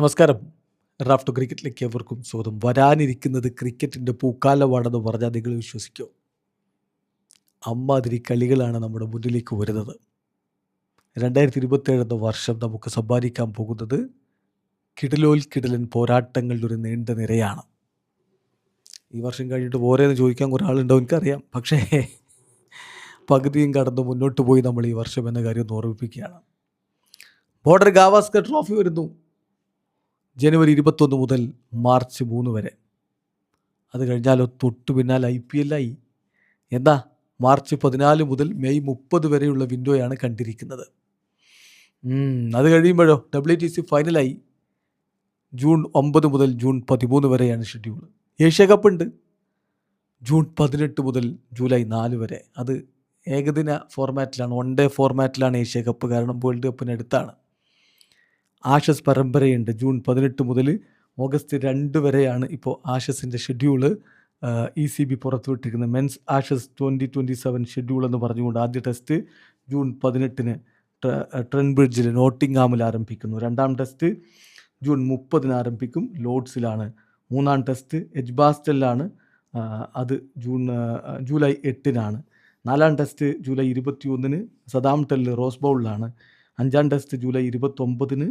നമസ്കാരം. റാഫ്റ്റോ ക്രിക്കറ്റിലേക്ക് എവർക്കും സ്വാഗതം. വരാനിരിക്കുന്നത് ക്രിക്കറ്റിൻ്റെ പൂക്കാലമാണെന്ന് പറഞ്ഞാൽ നിങ്ങൾ വിശ്വസിക്കുമോ? അമ്മാതിരി കളികളാണ് നമ്മുടെ മുന്നിലേക്ക് വരുന്നത്. 2027 എന്ന വർഷം നമുക്ക് സമ്മാനിക്കാൻ പോകുന്നത് കിടിലൻ പോരാട്ടങ്ങളുടെ ഒരു നീണ്ട നിരയാണ്. ഈ വർഷം കഴിഞ്ഞിട്ട് പോരെയെന്ന് ചോദിക്കാൻ കുറേ ആളുണ്ടാവും, എനിക്കറിയാം. പക്ഷേ പകുതിയും കടന്ന് മുന്നോട്ട് പോയി നമ്മൾ ഈ വർഷം എന്ന കാര്യം ഒന്ന് ഓർമ്മിപ്പിക്കുകയാണ്. ബോർഡർ ഗാവസ്കർ ട്രോഫി വരുന്നു ജനുവരി 21 മുതൽ മാർച്ച് 3 വരെ. അത് കഴിഞ്ഞാലോ തൊട്ടു പിന്നാലെ IPL ആയി. എന്താ മാർച്ച് 14 മുതൽ മെയ് 30 വരെയുള്ള വിൻഡോയാണ് കണ്ടിരിക്കുന്നത്. അത് കഴിയുമ്പോഴോ WTC ഫൈനലായി. ജൂൺ 9 മുതൽ ജൂൺ 13 വരെയാണ് ഷെഡ്യൂൾ. ഏഷ്യ കപ്പ് ഉണ്ട് ജൂൺ 18 മുതൽ ജൂലൈ 4 വരെ. അത് ഏകദിന ഫോർമാറ്റിലാണ്, 1 ഡേ ഫോർമാറ്റിലാണ് ഏഷ്യ കപ്പ്, കാരണം വേൾഡ് കപ്പിനടുത്താണ്. ആഷസ് പരമ്പരയുണ്ട് ജൂൺ 18 മുതൽ ഓഗസ്റ്റ് 2 വരെയാണ് ഇപ്പോൾ ആഷസിൻ്റെ ഷെഡ്യൂള് ECB പുറത്തുവിട്ടിരിക്കുന്നത്. മെൻസ് ആഷസ് 2027 ഷെഡ്യൂൾ എന്ന് പറഞ്ഞുകൊണ്ട് ആദ്യ ടെസ്റ്റ് ജൂൺ 18 ട്രെൻബ്രിഡ്ജിൽ നോട്ടിംഗ്ഹാമിൽ ആരംഭിക്കുന്നു. രണ്ടാം ടെസ്റ്റ് ജൂൺ 30 ആരംഭിക്കും, ലോർഡ്സിലാണ്. മൂന്നാം ടെസ്റ്റ് എഡ്ജ്ബാസ്റ്റനിലാണ്, അത് ജൂലൈ 8 നാലാം ടെസ്റ്റ് ജൂലൈ 21 സദാംപ്ടണിൽ റോസ് ബൗളിലാണ്. അഞ്ചാം ടെസ്റ്റ് ജൂലൈ 29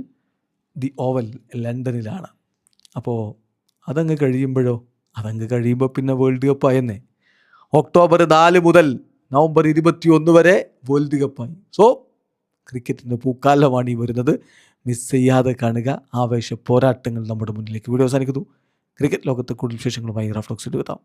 ദി ഓവൽ ലണ്ടനിലാണ്. അപ്പോൾ അതങ്ങ് കഴിയുമ്പോൾ പിന്നെ വേൾഡ് കപ്പ് ആയെന്നേ. ഒക്ടോബർ 4 മുതൽ നവംബർ 21 വരെ വേൾഡ് കപ്പായി. സോ ക്രിക്കറ്റിൻ്റെ പൂക്കാലമാണ് ഈ വരുന്നത്. മിസ് ചെയ്യാതെ കാണുക. ആവേശ പോരാട്ടങ്ങൾ നമ്മുടെ മുന്നിലേക്ക്. വീഡിയോ അവസാനിക്കുന്നു. ക്രിക്കറ്റ് ലോകത്തെ കൂടുതൽ വിശേഷങ്ങളുമായി റാഫ്റ്റോക്സിൽ എത്താം.